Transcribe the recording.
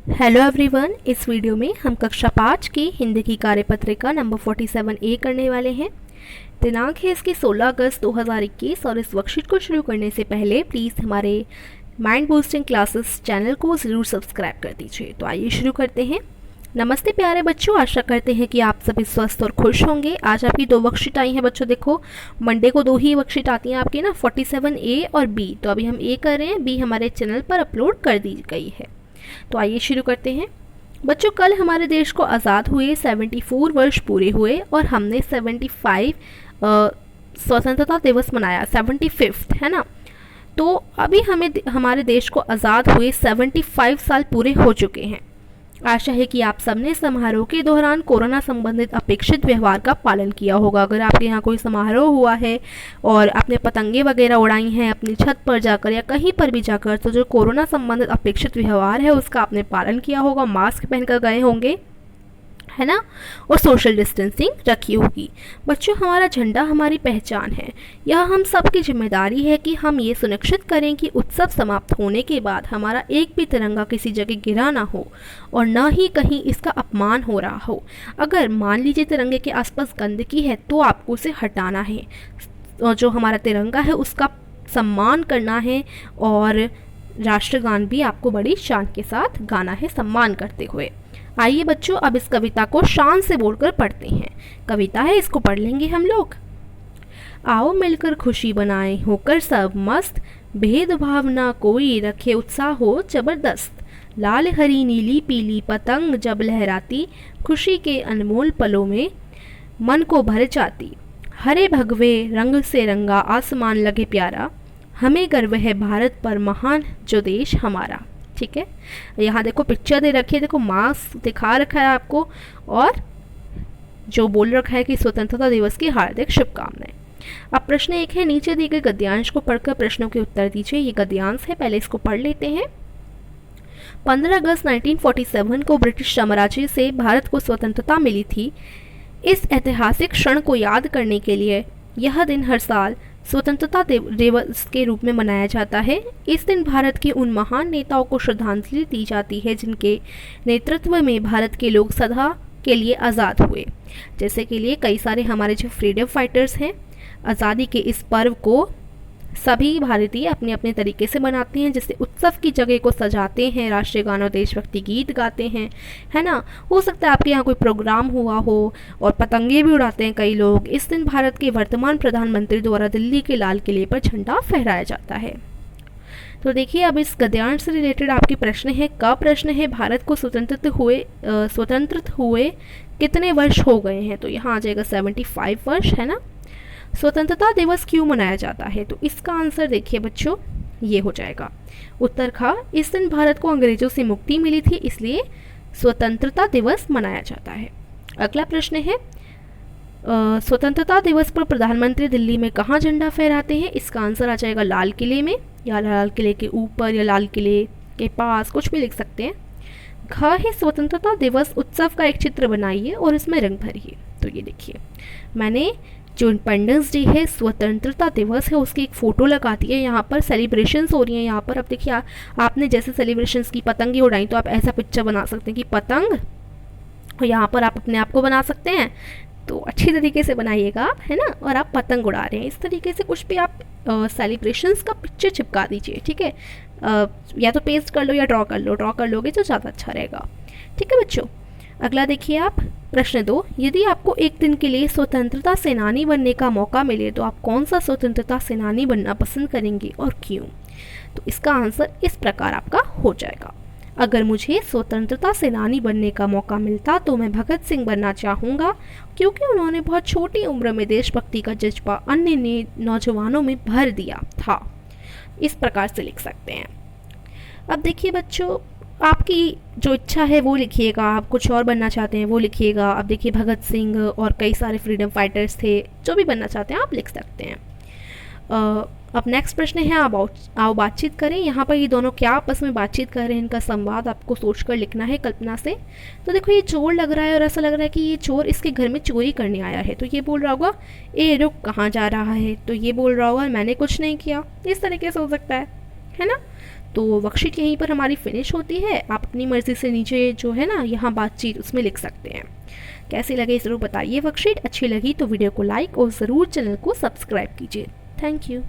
Hello everyone, इस video में हम कक्षा 5 की हिंदी की कार्यपत्रिका नंबर 47A करने वाले हैं। दिनांक है इसकी 16 अगस्त 2021 और इस वर्कशीट को शुरू करने से पहले प्लीज़ हमारे माइंड बूस्टिंग क्लासेस चैनल को ज़रूर सब्सक्राइब कर दीजिए। तो आइए शुरू करते हैं। नमस्ते प्यारे बच्चों, आशा करते हैं कि आप सभी स्वस्थ और खुश होंगे। आज आपकी दो वर्कशीट आई हैं बच्चों। देखो, मंडे को दो ही वर्कशीट आती हैं आपकी ना, 47A और B। तो अभी हम A कर रहे हैं, B हमारे चैनल पर अपलोड कर दी गई है। तो आइए शुरू करते हैं बच्चों। कल हमारे देश को आज़ाद हुए 74 वर्ष पूरे हुए और हमने 75 स्वतंत्रता दिवस मनाया, 75th है ना। तो अभी हमें हमारे देश को आज़ाद हुए 75 साल पूरे हो चुके हैं। आशा है कि आप सबने समारोह के दौरान कोरोना संबंधित अपेक्षित व्यवहार का पालन किया होगा। अगर आपके यहाँ कोई समारोह हुआ है और आपने पतंगे वगैरह उड़ाई हैं अपनी छत पर जाकर या कहीं पर भी जाकर, तो जो कोरोना संबंधित अपेक्षित व्यवहार है उसका आपने पालन किया होगा, मास्क पहनकर गए होंगे, है ना, और सोशल डिस्टेंसिंग रखी होगी। बच्चों, हमारा झंडा हमारी पहचान है। यह हम सबकी जिम्मेदारी है कि हम ये सुनिश्चित करें कि उत्सव समाप्त होने के बाद हमारा एक भी तिरंगा किसी जगह गिरा ना हो और न ही कहीं इसका अपमान हो रहा हो। अगर मान लीजिए तिरंगे के आसपास गंदगी है तो आपको उसे हटाना है और जो हमारा तिरंगा है उसका सम्मान करना है और राष्ट्रगान भी आपको बड़ी शान के साथ गाना है, सम्मान करते हुए। आइए बच्चों, अब इस कविता को शान से बोलकर पढ़ते हैं। कविता है, इसको पढ़ लेंगे हम लोग। आओ मिलकर खुशी बनाएं, होकर सब मस्त, भेदभाव ना कोई रखे, उत्साह हो जबरदस्त। लाल हरी नीली पीली पतंग जब लहराती, खुशी के अनमोल पलों में मन को भर जाती। हरे भगवे रंग से रंगा आसमान लगे प्यारा, हमें गर्व है भारत पर महान जो देश हमारा। ठीक है, यहाँ देखो पिक्चर दे रखी है, देखो मास्क दिखा रखा है आपको और जो बोल रखा है कि स्वतंत्रता दिवस की हार्दिक शुभकामनाएं। अब प्रश्न एक है, नीचे दिए गए गद्यांश को पढ़कर प्रश्नों के उत्तर दीजिए। ये गद्यांश है, पहले इसको पढ़ लेते हैं। 15 अगस्त 1947 को ब्रिटिश साम्राज्य से भारत को स्वतंत्रता मिली थी। इस ऐतिहासिक क्षण को याद करने के लिए यह दिन हर साल स्वतंत्रता दिवस के रूप में मनाया जाता है। इस दिन भारत के उन महान नेताओं को श्रद्धांजलि दी जाती है जिनके नेतृत्व में भारत के लोग सदा के लिए आज़ाद हुए। जैसे के लिए कई सारे हमारे जो फ्रीडम फाइटर्स हैं, आज़ादी के इस पर्व को सभी भारतीय अपने अपने तरीके से मनाते हैं। जैसे उत्सव की जगह को सजाते हैं, राष्ट्रीय गान और देशभक्ति गीत गाते हैं, है ना। हो सकता है आपके यहाँ कोई प्रोग्राम हुआ हो और पतंगे भी उड़ाते हैं कई लोग। इस दिन भारत के वर्तमान प्रधानमंत्री द्वारा दिल्ली के लाल किले पर झंडा फहराया जाता है। तो देखिए, अब इस गद्यांश से रिलेटेड आपके प्रश्न है। का प्रश्न है, भारत को स्वतंत्र हुए कितने वर्ष हो गए हैं? तो यहाँ आ जाएगा 75 वर्ष, है ना। स्वतंत्रता दिवस क्यों मनाया जाता है? तो इसका आंसर देखिए बच्चों, ये हो जाएगा उत्तर खा। इस दिन भारत को अंग्रेजों से मुक्ति मिली थी, इसलिए स्वतंत्रता दिवस मनाया जाता है। अगला प्रश्न है, स्वतंत्रता दिवस पर प्रधानमंत्री दिल्ली में कहाँ झंडा फहराते हैं? इसका आंसर आ जाएगा लाल किले में, या लाल किले के ऊपर या लाल किले के पास, कुछ भी लिख सकते हैं। घ है, स्वतंत्रता दिवस उत्सव का एक चित्र बनाइए और इसमें रंग भरिए। तो ये देखिए, मैंने जो इंडिपेंडेंस डे है, स्वतंत्रता दिवस है, उसकी एक फ़ोटो लगा दी है। यहाँ पर सेलिब्रेशंस हो रही हैं। यहाँ पर अब देखिए, आपने जैसे सेलिब्रेशंस की पतंगी उड़ाई तो आप ऐसा पिक्चर बना सकते हैं कि पतंग, और यहाँ पर आप अपने आप को बना सकते हैं। तो अच्छी तरीके से बनाइएगा आप, है ना, और आप पतंग उड़ा रहे हैं। इस तरीके से कुछ भी आप सेलिब्रेशंस का पिक्चर चिपका दीजिए। ठीक है, या तो पेस्ट कर लो या ड्रॉ कर लो। ड्रॉ कर लोगे तो ज़्यादा अच्छा रहेगा। ठीक है बच्चों, अगला देखिए आप, प्रश्न 2, यदि आपको एक दिन के लिए स्वतंत्रता सेनानी बनने का मौका मिले तो आप कौन सा स्वतंत्रता सेनानी बनना पसंद करेंगे और क्यों? तो इसका आंसर इस प्रकार आपका हो जाएगा। अगर मुझे स्वतंत्रता सेनानी बनने का मौका मिलता तो मैं भगत सिंह बनना चाहूँगा, क्योंकि उन्होंने बहुत छोटी उम्र में देशभक्ति का जज्बा अन्य नौजवानों में भर दिया था। इस प्रकार से लिख सकते हैं। अब देखिए बच्चों, आपकी जो इच्छा है वो लिखिएगा, आप कुछ और बनना चाहते हैं वो लिखिएगा। अब देखिए, भगत सिंह और कई सारे फ्रीडम फाइटर्स थे, जो भी बनना चाहते हैं आप लिख सकते हैं। अब नेक्स्ट प्रश्न है, आओ बातचीत करें। यहाँ पर ये दोनों क्या आपस में बातचीत कर रहे हैं, इनका संवाद आपको सोचकर लिखना है कल्पना से। तो देखो, ये चोर लग रहा है और ऐसा लग रहा है कि ये चोर इसके घर में चोरी करने आया है। तो ये बोल रहा होगा, ए रुक, कहाँ जा रहा है? तो ये बोल रहा होगा, मैंने कुछ नहीं किया। इस तरीके से हो सकता है ना। तो वर्कशीट यहीं पर हमारी फिनिश होती है। आप अपनी मर्ज़ी से नीचे जो है ना यहाँ बातचीत उसमें लिख सकते हैं। कैसी लगे ज़रूर बताइए वर्कशीट। अच्छी लगी तो वीडियो को लाइक और ज़रूर चैनल को सब्सक्राइब कीजिए। Thank you.